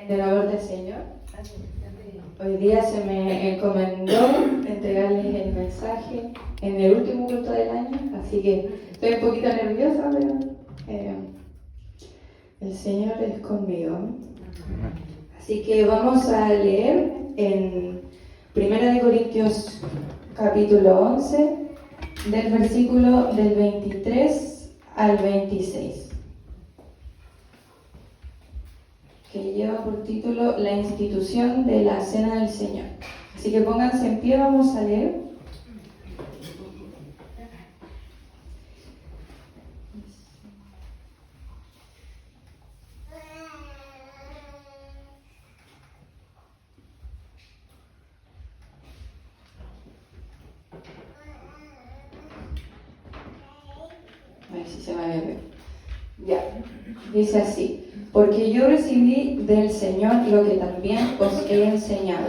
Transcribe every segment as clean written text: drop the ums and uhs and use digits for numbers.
De labor del Señor. Hoy día se me encomendó entregarles el mensaje en el último culto del año, así que estoy un poquito nerviosa, pero el Señor es conmigo. Así que vamos a leer en 1 Corintios capítulo 11, del versículo del 23 al 26. Que lleva por título La institución de la Cena del Señor. Así que pónganse en pie, vamos a leer. A ver si se va a ver. Ya, dice así. Porque yo recibí del Señor lo que también os he enseñado,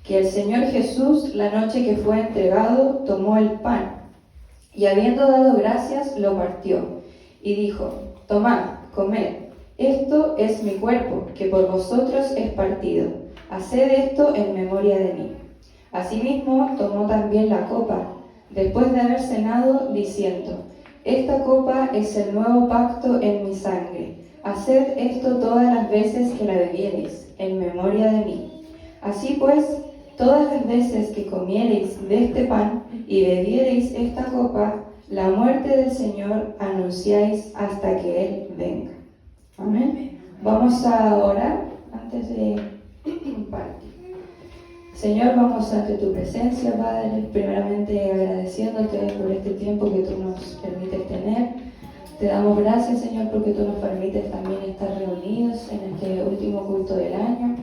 que el Señor Jesús, la noche que fue entregado, tomó el pan, y habiendo dado gracias, lo partió, y dijo: Tomad, comed, esto es mi cuerpo, que por vosotros es partido, haced esto en memoria de mí. Asimismo, tomó también la copa, después de haber cenado, diciendo: Esta copa es el nuevo pacto en mi sangre. Haced esto todas las veces que la bebiereis, en memoria de mí. Así pues, todas las veces que comiereis de este pan y bebiereis esta copa, la muerte del Señor anunciáis hasta que Él venga. Amén. Vamos a orar antes de partir. Señor, vamos ante tu presencia, Padre, primeramente agradeciéndote por este tiempo que tú nos permites tener. Te damos gracias, Señor, porque tú nos permites también estar reunidos en este último culto del año.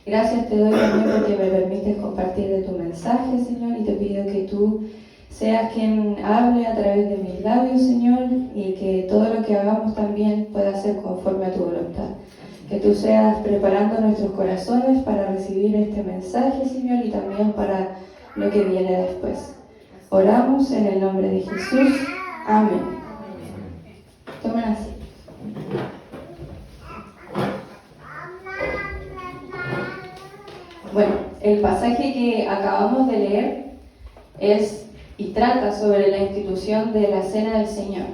Gracias te doy también porque me permites compartir de tu mensaje, Señor, y te pido que tú seas quien hable a través de mis labios, Señor, y que todo lo que hagamos también pueda ser conforme a tu voluntad. Que tú seas preparando nuestros corazones para recibir este mensaje, Señor, y también para lo que viene después. Oramos en el nombre de Jesús. Amén. Tomen así. Bueno, el pasaje que acabamos de leer es y trata sobre la institución de la Cena del Señor.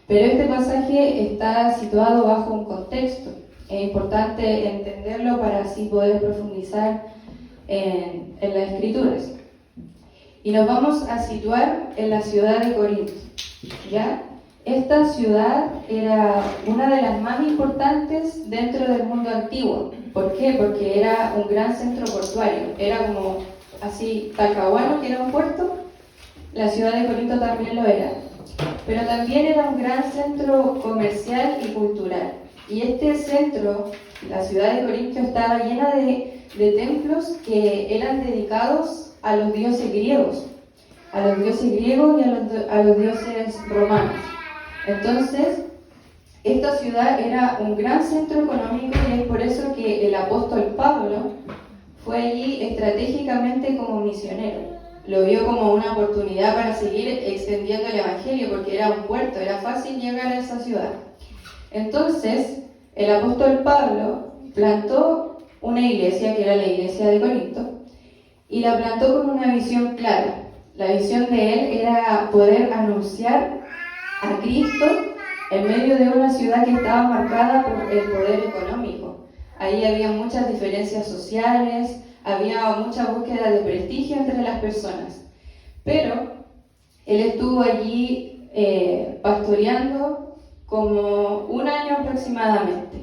Pero este pasaje está situado bajo un contexto. Es importante entenderlo para así poder profundizar en las Escrituras. Y nos vamos a situar en la ciudad de Corinto, ¿ya? Esta ciudad era una de las más importantes dentro del mundo antiguo. ¿Por qué? Porque era un gran centro portuario. Era como así Talcahuano, que era un puerto. La ciudad de Corinto también lo era. Pero también era un gran centro comercial y cultural. Y este centro, la ciudad de Corinto, estaba llena de templos que eran dedicados a los dioses griegos. A los dioses griegos y a los dioses romanos. Entonces, esta ciudad era un gran centro económico y es por eso que el apóstol Pablo fue allí estratégicamente como misionero. Lo vio como una oportunidad para seguir extendiendo el evangelio porque era un puerto, era fácil llegar a esa ciudad. Entonces, el apóstol Pablo plantó una iglesia que era la iglesia de Corinto y la plantó con una visión clara. La visión de él era poder anunciar a Cristo en medio de una ciudad que estaba marcada por el poder económico. Ahí había muchas diferencias sociales, había mucha búsqueda de prestigio entre las personas. Pero él estuvo allí pastoreando como un año aproximadamente.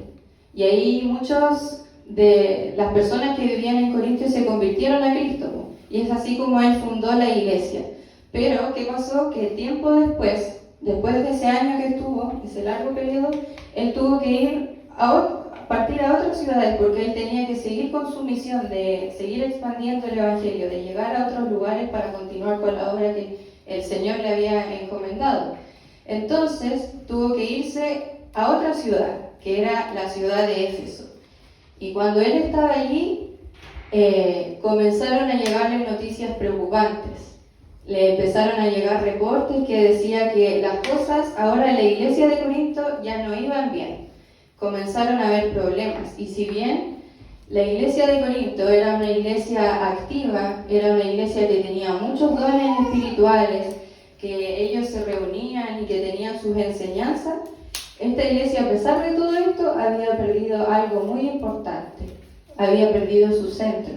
Y ahí muchos de las personas que vivían en Corinto se convirtieron a Cristo. Y es así como él fundó la iglesia. Pero, ¿qué pasó? Que tiempo después de ese año que estuvo, ese largo periodo, él tuvo que ir partir a otras ciudades porque él tenía que seguir con su misión de seguir expandiendo el evangelio, de llegar a otros lugares para continuar con la obra que el Señor le había encomendado. Entonces tuvo que irse a otra ciudad, que era la ciudad de Éfeso. Y cuando él estaba allí, comenzaron a llegarle noticias preocupantes. Le empezaron a llegar reportes que decía que las cosas ahora en la iglesia de Corinto ya no iban bien. comenzaron a haber problemas. Y si bien la iglesia de Corinto era una iglesia activa, era una iglesia que tenía muchos dones espirituales, que ellos se reunían y que tenían sus enseñanzas, esta iglesia, a pesar de todo esto, había perdido algo muy importante, había perdido su centro.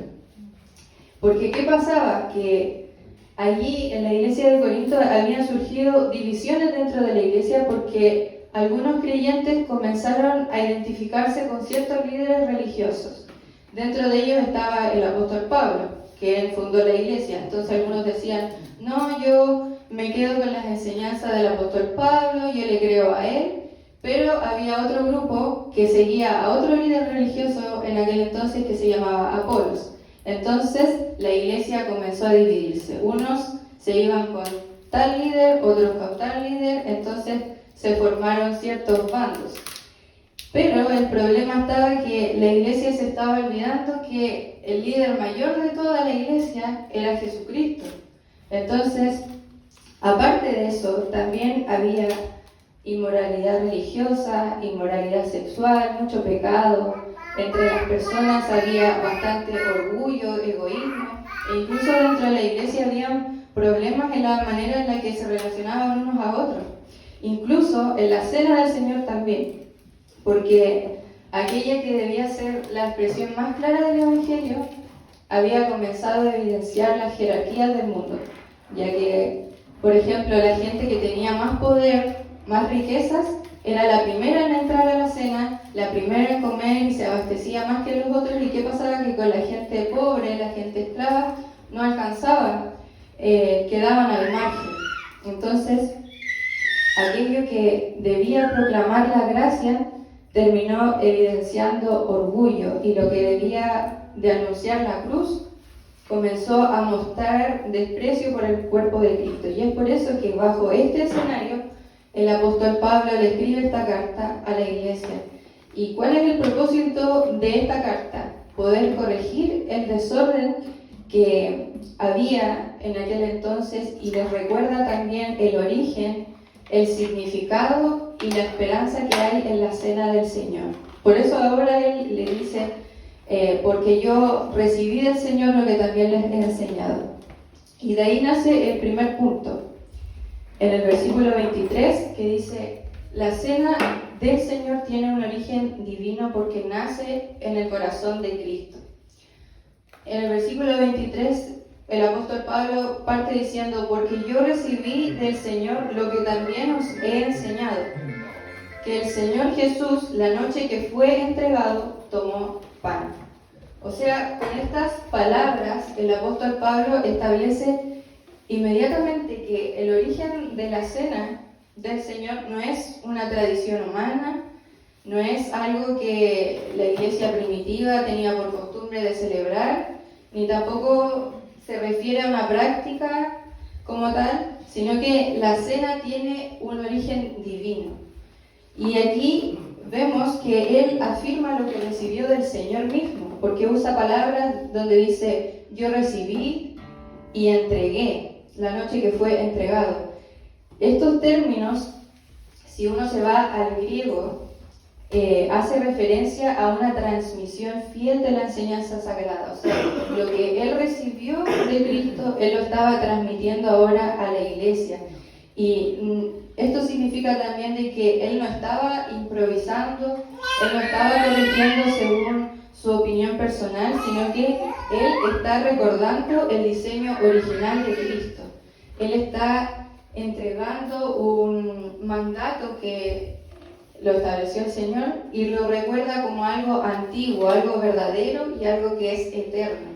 Porque ¿qué pasaba? Que allí en la iglesia de Corinto habían surgido divisiones dentro de la iglesia porque algunos creyentes comenzaron a identificarse con ciertos líderes religiosos. Dentro de ellos estaba el apóstol Pablo, que él fundó la iglesia. Entonces algunos decían, no, yo me quedo con las enseñanzas del apóstol Pablo, yo le creo a él. Pero había otro grupo que seguía a otro líder religioso en aquel entonces que se llamaba Apolos. Entonces la iglesia comenzó a dividirse. Unos se iban con tal líder, otros con tal líder, entonces se formaron ciertos bandos. Pero el problema estaba que la iglesia se estaba olvidando que el líder mayor de toda la iglesia era Jesucristo. Entonces, aparte de eso, también había inmoralidad religiosa, inmoralidad sexual, mucho pecado. Entre las personas había bastante orgullo, egoísmo, e incluso dentro de la iglesia había problemas en la manera en la que se relacionaban unos a otros. Incluso en la cena del Señor también, porque aquella que debía ser la expresión más clara del Evangelio había comenzado a evidenciar las jerarquías del mundo, ya que, por ejemplo, la gente que tenía más poder, más riquezas, era la primera en entrar a la cena, la primera en comer y se abastecía más que los otros. ¿Y qué pasaba? Que con la gente pobre, la gente esclava, no alcanzaban, quedaban al margen. Entonces, aquello que debía proclamar la gracia terminó evidenciando orgullo, y lo que debía de anunciar la cruz comenzó a mostrar desprecio por el cuerpo de Cristo. Y es por eso que bajo este escenario el apóstol Pablo le escribe esta carta a la iglesia. ¿Y cuál es el propósito de esta carta? Poder corregir el desorden que había en aquel entonces, y les recuerda también el origen, el significado y la esperanza que hay en la cena del Señor. Por eso ahora él le dice, porque yo recibí del Señor lo que también les he enseñado. Y de ahí nace el primer punto, en el versículo 23, que dice, la cena del Señor tiene un origen divino porque nace en el corazón de Cristo. En el versículo 23, el apóstol Pablo parte diciendo, porque yo recibí del Señor lo que también os he enseñado, que el Señor Jesús, la noche que fue entregado, tomó pan. O sea, con estas palabras, el apóstol Pablo establece inmediatamente que el origen de la cena del Señor no es una tradición humana, no es algo que la iglesia primitiva tenía por costumbre de celebrar, ni tampoco se refiere a una práctica como tal, sino que la cena tiene un origen divino. Y aquí vemos que él afirma lo que recibió del Señor mismo, porque usa palabras donde dice, yo recibí y entregué, la noche que fue entregado. Estos términos, si uno se va al griego, hace referencia a una transmisión fiel de la enseñanza sagrada. O sea, lo que él recibió de Cristo, él lo estaba transmitiendo ahora a la iglesia. Y esto significa también de que él no estaba improvisando, él no estaba corrigiendo según su opinión personal, sino que él está recordando el diseño original de Cristo. Él está entregando un mandato que lo estableció el Señor y lo recuerda como algo antiguo, algo verdadero y algo que es eterno.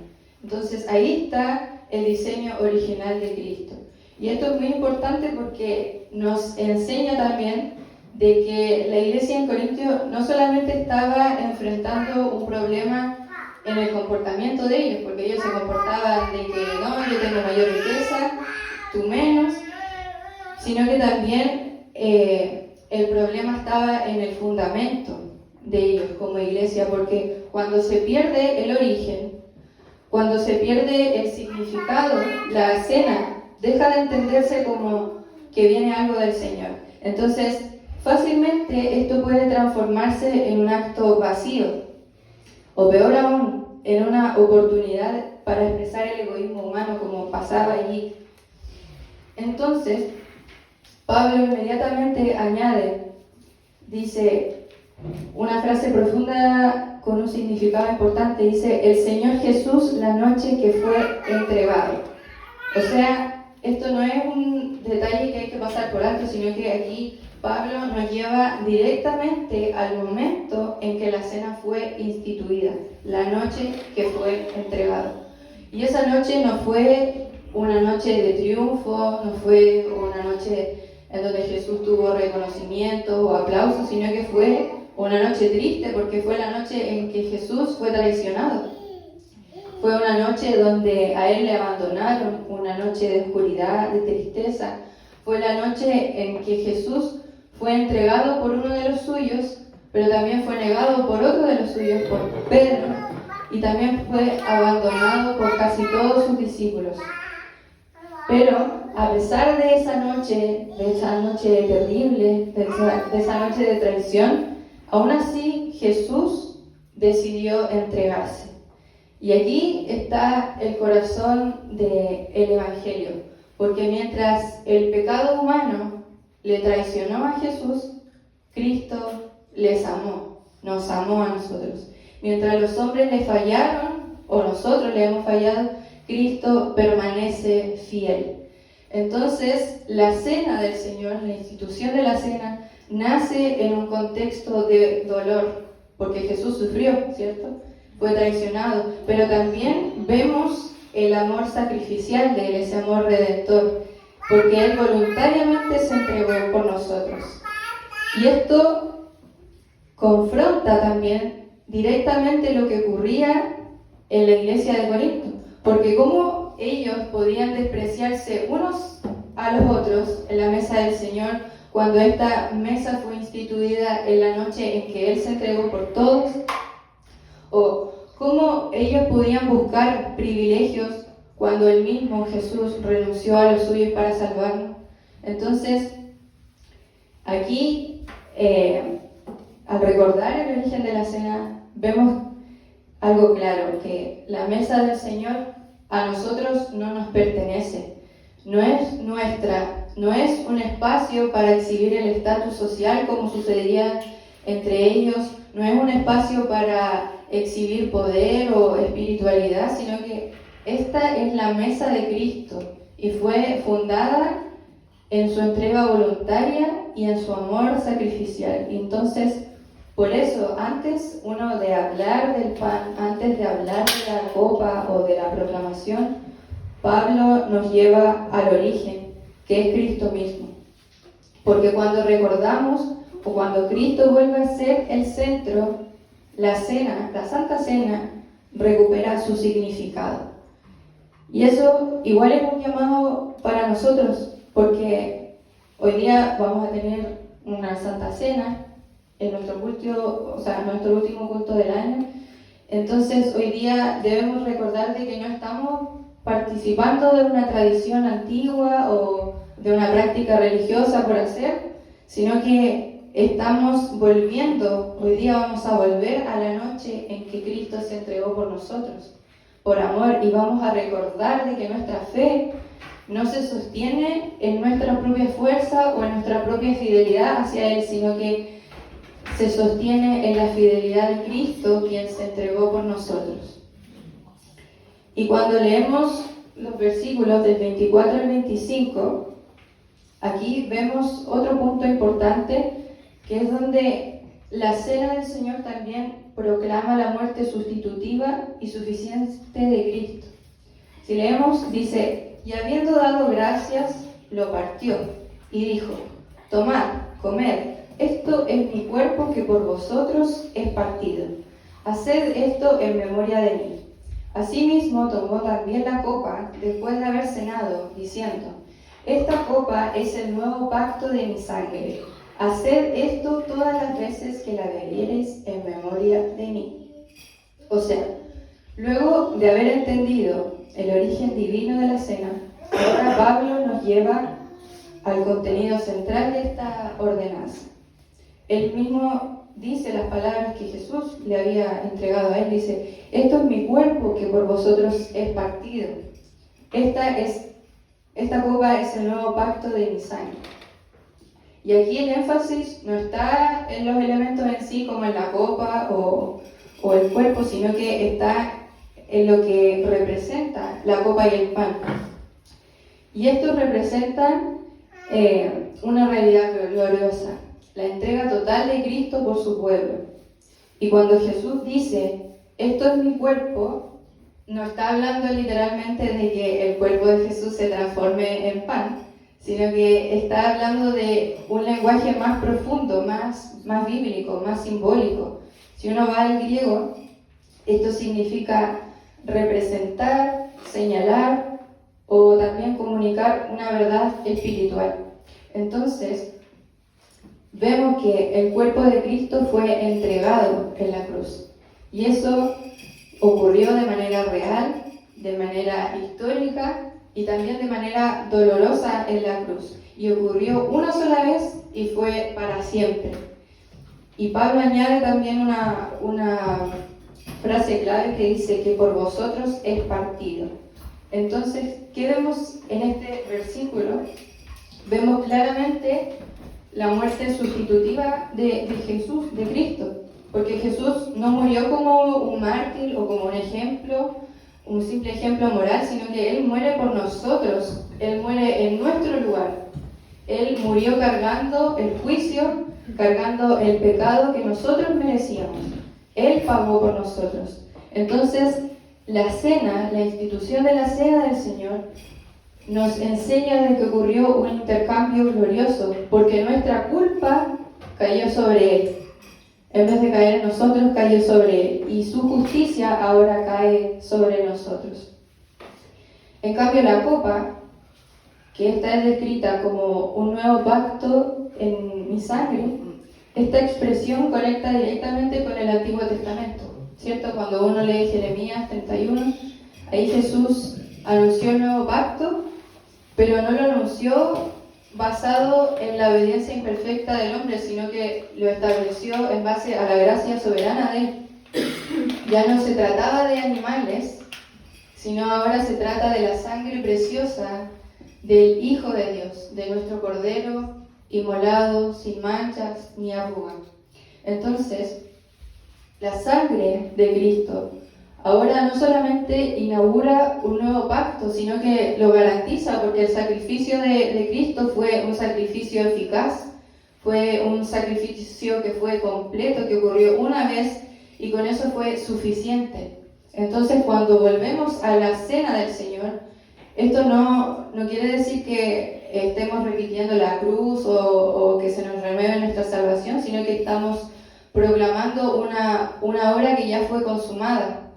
Entonces ahí está el diseño original de Cristo. Y esto es muy importante porque nos enseña también de que la iglesia en Corintio no solamente estaba enfrentando un problema en el comportamiento de ellos, porque ellos se comportaban de que no, yo tengo mayor riqueza, tú menos, sino que también el problema estaba en el fundamento de ellos como iglesia, porque cuando se pierde el origen, cuando se pierde el significado, la cena deja de entenderse como que viene algo del Señor. Entonces, fácilmente esto puede transformarse en un acto vacío, o peor aún, en una oportunidad para expresar el egoísmo humano como pasaba allí. Entonces, Pablo inmediatamente añade, dice una frase profunda con un significado importante, dice, el Señor Jesús la noche que fue entregado. O sea, esto no es un detalle que hay que pasar por alto, sino que aquí Pablo nos lleva directamente al momento en que la cena fue instituida, la noche que fue entregado. Y esa noche no fue una noche de triunfo, no fue una noche en donde Jesús tuvo reconocimiento o aplauso, sino que fue una noche triste porque fue la noche en que Jesús fue traicionado. Fue una noche donde a él le abandonaron, una noche de oscuridad, de tristeza. Fue la noche en que Jesús fue entregado por uno de los suyos, pero también fue negado por otro de los suyos, por Pedro, y también fue abandonado por casi todos sus discípulos. Pero a pesar de esa noche terrible, de esa noche de traición, aún así Jesús decidió entregarse. Y aquí está el corazón del Evangelio, porque mientras el pecado humano le traicionó a Jesús, Cristo les amó, nos amó a nosotros. Mientras los hombres le fallaron, o nosotros le hemos fallado, Cristo permanece fiel. Entonces, la cena del Señor, la institución de la cena, nace en un contexto de dolor, porque Jesús sufrió, ¿cierto? Fue traicionado, pero también vemos el amor sacrificial de Él, ese amor redentor, porque Él voluntariamente se entregó por nosotros. Y esto confronta también directamente lo que ocurría en la iglesia de Corinto, porque cómo ellos podían despreciarse unos a los otros en la mesa del Señor cuando esta mesa fue instituida en la noche en que Él se entregó por todos, o cómo ellos podían buscar privilegios cuando el mismo Jesús renunció a los suyos para salvarnos. Entonces, aquí, al recordar el origen de la cena, vemos algo claro, que la mesa del Señor a nosotros no nos pertenece, no es nuestra, no es un espacio para exhibir el estatus social como sucedía entre ellos, no es un espacio para exhibir poder o espiritualidad, sino que esta es la mesa de Cristo y fue fundada en su entrega voluntaria y en su amor sacrificial. Entonces, por eso, antes uno de hablar del pan, antes de hablar de la copa o de la proclamación, Pablo nos lleva al origen, que es Cristo mismo. Porque cuando recordamos o cuando Cristo vuelve a ser el centro, la cena, la Santa Cena, recupera su significado. Y eso igual es un llamado para nosotros, porque hoy día vamos a tener una Santa Cena en nuestro último culto del año. Entonces hoy día debemos recordar de que no estamos participando de una tradición antigua o de una práctica religiosa por hacer, sino que estamos volviendo, hoy día vamos a volver a la noche en que Cristo se entregó por nosotros, por amor, y vamos a recordar de que nuestra fe no se sostiene en nuestra propia fuerza o en nuestra propia fidelidad hacia Él, sino que se sostiene en la fidelidad de Cristo, quien se entregó por nosotros. Y cuando leemos los versículos del 24 al 25, aquí vemos otro punto importante, que es donde la cena del Señor también proclama la muerte sustitutiva y suficiente de Cristo. Si leemos, dice, y habiendo dado gracias, lo partió y dijo, tomad, comed, esto es mi cuerpo que por vosotros es partido. Haced esto en memoria de mí. Asimismo tomó también la copa después de haber cenado, diciendo, esta copa es el nuevo pacto de mi sangre. Haced esto todas las veces que la bebiereis en memoria de mí. O sea, luego de haber entendido el origen divino de la cena, ahora Pablo nos lleva al contenido central de esta ordenanza. él mismo dice las palabras que Jesús le había entregado a él. Dice: esto es mi cuerpo que por vosotros es partido. Esta copa es el nuevo pacto de mi sangre. Y aquí el énfasis no está en los elementos en sí, como en la copa o el cuerpo, sino que está en lo que representa la copa y el pan. Y estos representan una realidad gloriosa, la entrega total de Cristo por su pueblo. Y cuando Jesús dice: esto es mi cuerpo, no está hablando literalmente de que el cuerpo de Jesús se transforme en pan, sino que está hablando de un lenguaje más profundo, más bíblico, más simbólico. Si uno va al griego, esto significa representar, señalar o también comunicar una verdad espiritual. Entonces, vemos que el cuerpo de Cristo fue entregado en la cruz. Y eso ocurrió de manera real, de manera histórica y también de manera dolorosa en la cruz. Y ocurrió una sola vez y fue para siempre. Y Pablo añade también una frase clave que dice que por vosotros es partido. Entonces, ¿qué vemos en este versículo? Vemos claramente la muerte sustitutiva de Jesús, de Cristo. Porque Jesús no murió como un mártir o como un ejemplo, un simple ejemplo moral, sino que Él muere por nosotros. Él muere en nuestro lugar. Él murió cargando el juicio, cargando el pecado que nosotros merecíamos. Él pagó por nosotros. Entonces, la cena, la institución de la cena del Señor, nos enseña de que ocurrió un intercambio glorioso, porque nuestra culpa cayó sobre Él. En vez de caer en nosotros, cayó sobre Él. Y su justicia ahora cae sobre nosotros. En cambio, la copa, que esta es descrita como un nuevo pacto en mi sangre, esta expresión conecta directamente con el Antiguo Testamento, ¿cierto? Cuando uno lee Jeremías 31, ahí Jesús anunció el nuevo pacto, pero no lo anunció basado en la obediencia imperfecta del hombre, sino que lo estableció en base a la gracia soberana de Él. Ya no se trataba de animales, sino ahora se trata de la sangre preciosa del Hijo de Dios, de nuestro Cordero inmolado, sin manchas ni arrugas. Entonces, la sangre de Cristo ahora no solamente inaugura un nuevo pacto, sino que lo garantiza, porque el sacrificio de Cristo fue un sacrificio eficaz, fue un sacrificio que fue completo, que ocurrió una vez y con eso fue suficiente. Entonces, cuando volvemos a la cena del Señor, esto no quiere decir que estemos repitiendo la cruz o que se nos renueve nuestra salvación, sino que estamos proclamando una obra que ya fue consumada,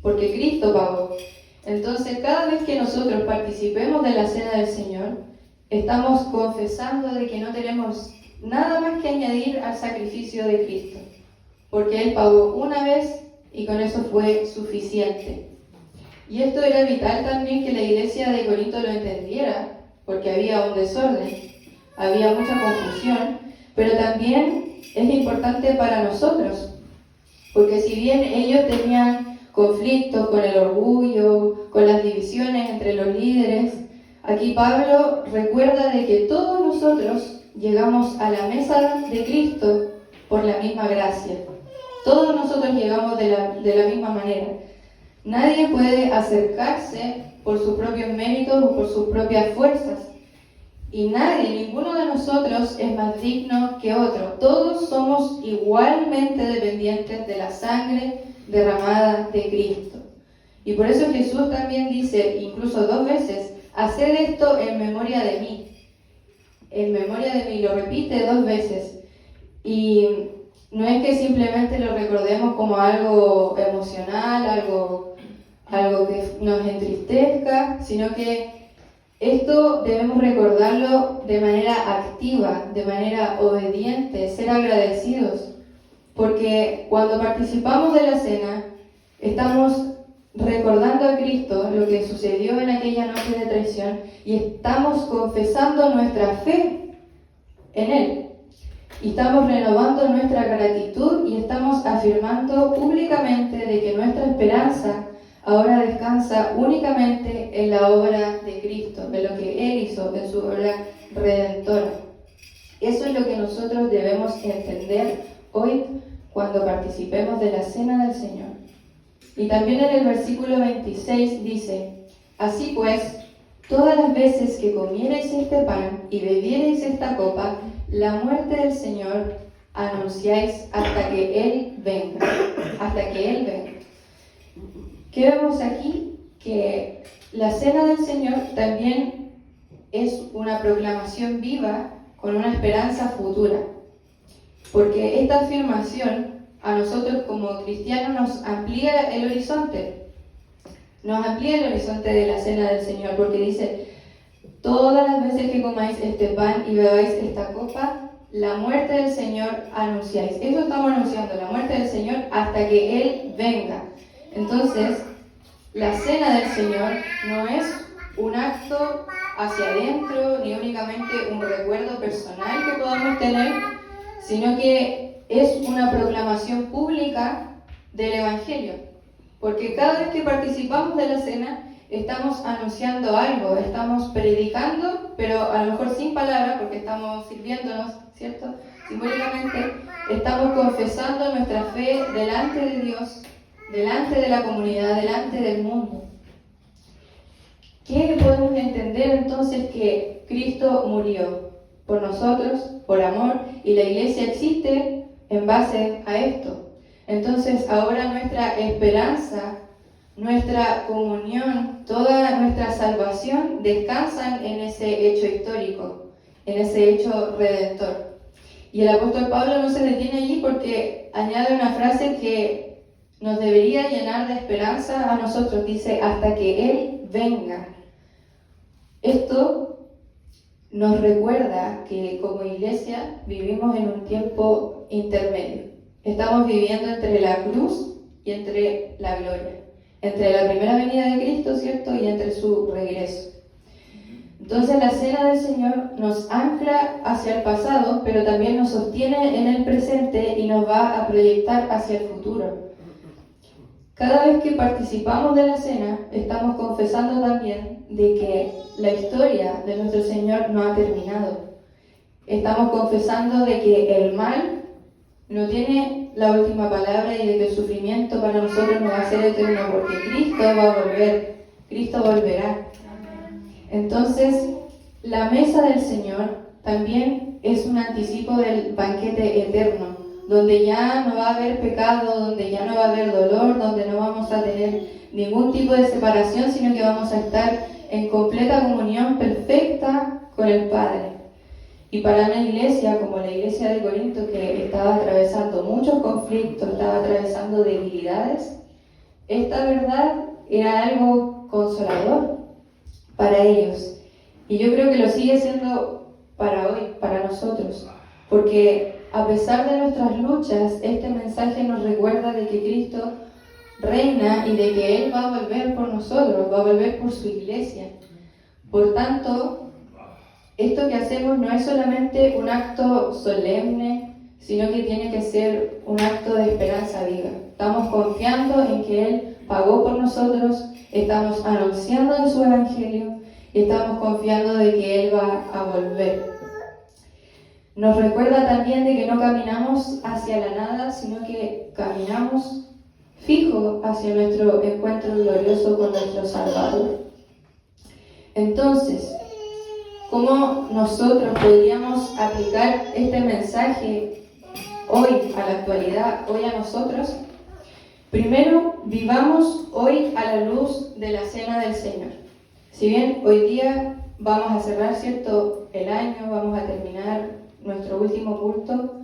porque Cristo pagó. Entonces, cada vez que nosotros participemos de la cena del Señor, estamos confesando de que no tenemos nada más que añadir al sacrificio de Cristo, porque Él pagó una vez y con eso fue suficiente. Y esto era vital también que la iglesia de Corinto lo entendiera, porque había un desorden, había mucha confusión, pero también es importante para nosotros, porque si bien ellos tenían conflictos con el orgullo, con las divisiones entre los líderes, aquí Pablo recuerda de que todos nosotros llegamos a la mesa de Cristo por la misma gracia. Todos nosotros llegamos de la misma manera. Nadie puede acercarse por sus propios méritos o por sus propias fuerzas. Y ninguno de nosotros es más digno que otro. Todos somos igualmente dependientes de la sangre derramada de Cristo. Y por eso Jesús también dice, incluso 2 veces, haced esto en memoria de mí. En memoria de mí, lo repite 2 veces. Y no es que simplemente lo recordemos como algo emocional, algo que nos entristezca, sino que esto debemos recordarlo de manera activa, de manera obediente, ser agradecidos, porque cuando participamos de la cena, estamos recordando a Cristo lo que sucedió en aquella noche de traición y estamos confesando nuestra fe en Él. Y estamos renovando nuestra gratitud y estamos afirmando públicamente de que nuestra esperanza ahora descansa únicamente en la obra de Cristo, en lo que Él hizo, en su obra redentora. Eso es lo que nosotros debemos entender hoy cuando participemos de la Cena del Señor. Y también en el versículo 26 dice: así pues, todas las veces que comiereis este pan y bebiereis esta copa, la muerte del Señor anunciáis hasta que Él venga. Hasta que Él venga. ¿Qué vemos aquí? Que la Cena del Señor también es una proclamación viva con una esperanza futura. Porque esta afirmación a nosotros como cristianos nos amplía el horizonte. Nos amplía el horizonte de la Cena del Señor, porque dice: todas las veces que comáis este pan y bebáis esta copa, la muerte del Señor anunciáis. Eso estamos anunciando, la muerte del Señor hasta que Él venga. Entonces, la Cena del Señor no es un acto hacia adentro, ni únicamente un recuerdo personal que podamos tener, sino que es una proclamación pública del Evangelio. Porque cada vez que participamos de la cena, estamos anunciando algo, estamos predicando, pero a lo mejor sin palabras, porque estamos sirviéndonos, ¿cierto? Simbólicamente, estamos confesando nuestra fe delante de Dios, delante de la comunidad, delante del mundo. ¿Qué podemos entender entonces? Que Cristo murió por nosotros, por amor, y la iglesia existe en base a esto. Entonces ahora nuestra esperanza, nuestra comunión, toda nuestra salvación descansan en ese hecho histórico, en ese hecho redentor. Y el apóstol Pablo no se detiene allí porque añade una frase que nos debería llenar de esperanza a nosotros. Dice: hasta que Él venga. Esto nos recuerda que como iglesia vivimos en un tiempo intermedio. Estamos viviendo entre la cruz y entre la gloria, entre la primera venida de Cristo, ¿cierto? Y entre su regreso. Entonces la Cena del Señor nos ancla hacia el pasado, pero también nos sostiene en el presente y nos va a proyectar hacia el futuro. Cada vez que participamos de la cena, estamos confesando también de que la historia de nuestro Señor no ha terminado. Estamos confesando de que el mal no tiene la última palabra y de que el sufrimiento para nosotros no va a ser eterno, porque Cristo va a volver, Cristo volverá. Entonces, la mesa del Señor también es un anticipo del banquete eterno, donde ya no va a haber pecado, donde ya no va a haber dolor, donde no vamos a tener ningún tipo de separación, sino que vamos a estar en completa comunión perfecta con el Padre. Y para una iglesia como la iglesia de Corinto, que estaba atravesando muchos conflictos, estaba atravesando debilidades, esta verdad era algo consolador para ellos. Y yo creo que lo sigue siendo para hoy, para nosotros, porque a pesar de nuestras luchas, este mensaje nos recuerda de que Cristo reina y de que Él va a volver por nosotros, va a volver por su iglesia. Por tanto, esto que hacemos no es solamente un acto solemne, sino que tiene que ser un acto de esperanza viva. Estamos confiando en que Él pagó por nosotros, estamos anunciando en su evangelio y estamos confiando de que Él va a volver. Nos recuerda también de que no caminamos hacia la nada, sino que caminamos fijo hacia nuestro encuentro glorioso con nuestro Salvador. Entonces, ¿cómo nosotros podríamos aplicar este mensaje hoy, a la actualidad, hoy a nosotros? Primero, vivamos hoy a la luz de la Cena del Señor. Si bien hoy día vamos a cerrar, ¿cierto?, el año, vamos a terminar nuestro último culto,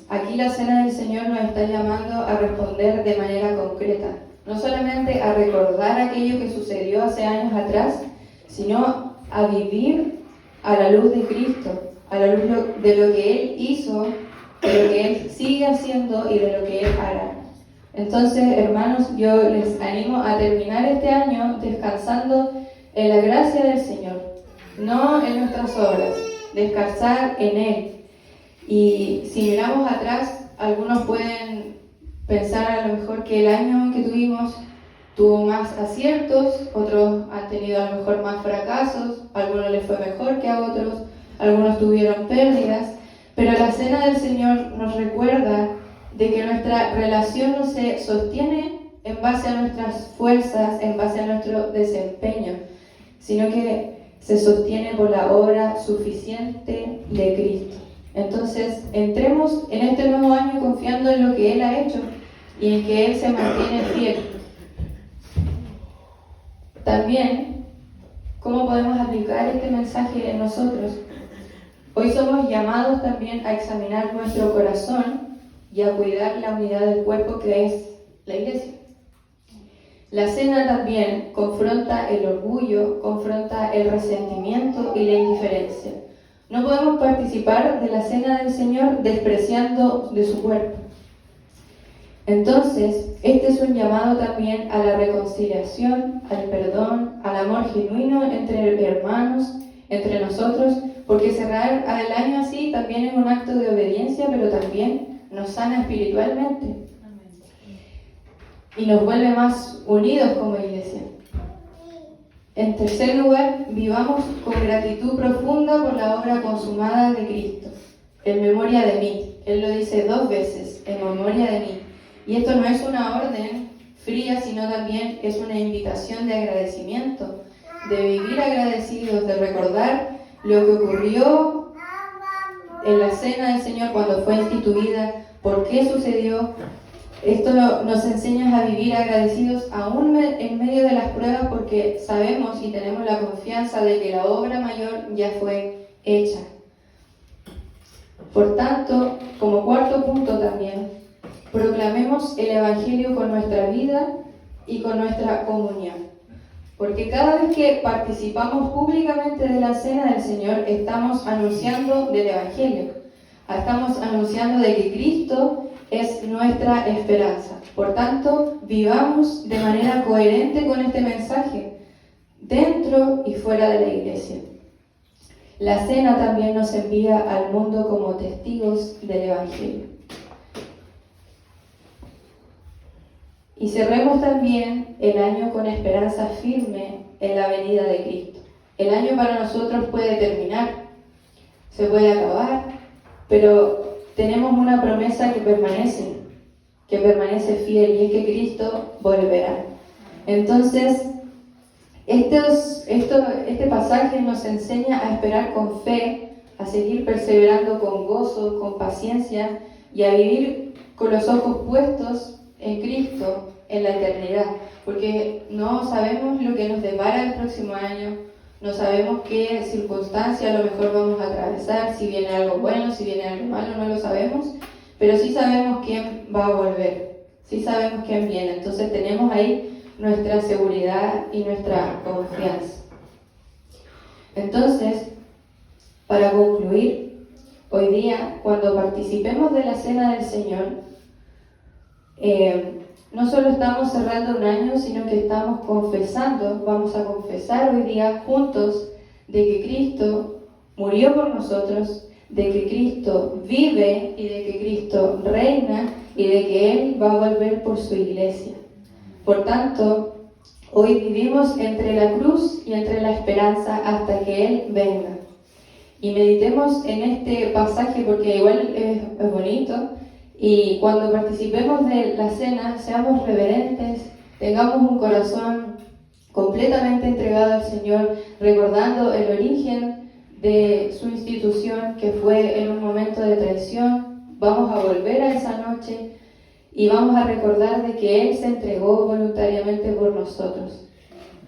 aquí la Cena del Señor nos está llamando a responder de manera concreta, no solamente a recordar aquello que sucedió hace años atrás, sino a vivir a la luz de Cristo, a la luz de lo que Él hizo, de lo que Él sigue haciendo y de lo que Él hará. Entonces, hermanos, yo les animo a terminar este año descansando en la gracia del Señor, no en nuestras obras, descansar en Él. Y si miramos atrás, algunos pueden pensar a lo mejor que el año que tuvimos tuvo más aciertos, otros han tenido a lo mejor más fracasos, a algunos les fue mejor que a otros, algunos tuvieron pérdidas, pero la Cena del Señor nos recuerda de que nuestra relación no se sostiene en base a nuestras fuerzas, en base a nuestro desempeño, sino que se sostiene por la obra suficiente de Cristo. Entonces, entremos en este nuevo año confiando en lo que Él ha hecho y en que Él se mantiene fiel. También, ¿cómo podemos aplicar este mensaje en nosotros? Hoy somos llamados también a examinar nuestro corazón y a cuidar la unidad del cuerpo que es la iglesia. La cena también confronta el orgullo, confronta el resentimiento y la indiferencia. No podemos participar de la cena del Señor despreciando de su cuerpo. Entonces, este es un llamado también a la reconciliación, al perdón, al amor genuino entre hermanos, entre nosotros, porque cerrar el año así también es un acto de obediencia, pero también nos sana espiritualmente y nos vuelve más unidos como iglesia. En tercer lugar, vivamos con gratitud profunda por la obra consumada de Cristo, en memoria de mí. Él lo dice 2 veces, en memoria de mí. Y esto no es una orden fría, sino también es una invitación de agradecimiento, de vivir agradecidos, de recordar lo que ocurrió en la cena del Señor cuando fue instituida, por qué sucedió. Esto nos enseña a vivir agradecidos aún en medio de las pruebas, porque sabemos y tenemos la confianza de que la obra mayor ya fue hecha. Por tanto, como cuarto punto también, proclamemos el Evangelio con nuestra vida y con nuestra comunión. Porque cada vez que participamos públicamente de la cena del Señor, estamos anunciando del Evangelio. Estamos anunciando de que Cristo es nuestra esperanza. Por tanto, vivamos de manera coherente con este mensaje, dentro y fuera de la iglesia. La cena también nos envía al mundo como testigos del Evangelio. Y cerremos también el año con esperanza firme en la venida de Cristo. El año para nosotros puede terminar, se puede acabar, pero tenemos una promesa que permanece fiel, y es que Cristo volverá. Entonces, este pasaje nos enseña a esperar con fe, a seguir perseverando con gozo, con paciencia, y a vivir con los ojos puestos en Cristo en la eternidad, porque no sabemos lo que nos depara el próximo año, no sabemos qué circunstancia a lo mejor vamos a atravesar, si viene algo bueno, si viene algo malo, no lo sabemos, pero sí sabemos quién va a volver, sí sabemos quién viene. Entonces tenemos ahí nuestra seguridad y nuestra confianza. Entonces, para concluir, hoy día, cuando participemos de la cena del Señor, no solo estamos cerrando un año, sino que estamos confesando, vamos a confesar hoy día juntos de que Cristo murió por nosotros, de que Cristo vive y de que Cristo reina y de que Él va a volver por su iglesia. Por tanto, hoy vivimos entre la cruz y entre la esperanza hasta que Él venga. Y meditemos en este pasaje porque igual es bonito. Y cuando participemos de la cena, seamos reverentes, tengamos un corazón completamente entregado al Señor, recordando el origen de su institución, que fue en un momento de traición. Vamos a volver a esa noche y vamos a recordar de que Él se entregó voluntariamente por nosotros.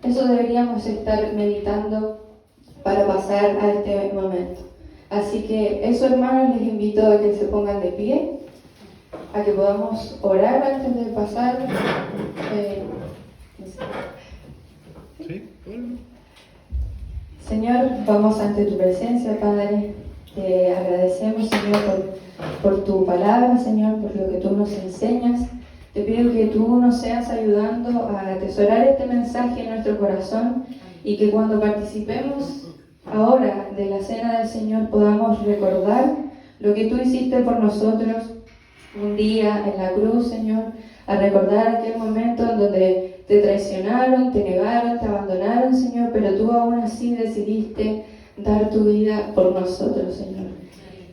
Eso deberíamos estar meditando para pasar a este momento. Así que eso, hermanos, les invito a que se pongan de pie, a que podamos orar antes de pasar. Señor, vamos ante tu presencia, Padre. Te agradecemos, Señor, por tu palabra, Señor, por lo que tú nos enseñas. Te pido que tú nos seas ayudando a atesorar este mensaje en nuestro corazón y que cuando participemos ahora de la cena del Señor podamos recordar lo que tú hiciste por nosotros un día en la cruz, Señor, a recordar aquel momento en donde te traicionaron, te negaron, te abandonaron, Señor, pero tú aún así decidiste dar tu vida por nosotros, Señor.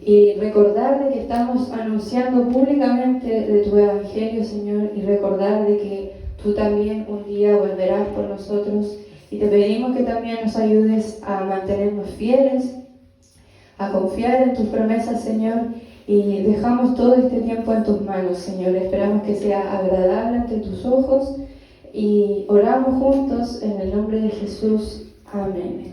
Y recordar de que estamos anunciando públicamente de tu evangelio, Señor, y recordar de que tú también un día volverás por nosotros. Y te pedimos que también nos ayudes a mantenernos fieles, a confiar en tus promesas, Señor, y dejamos todo este tiempo en tus manos, Señor. Esperamos que sea agradable ante tus ojos y oramos juntos en el nombre de Jesús. Amén.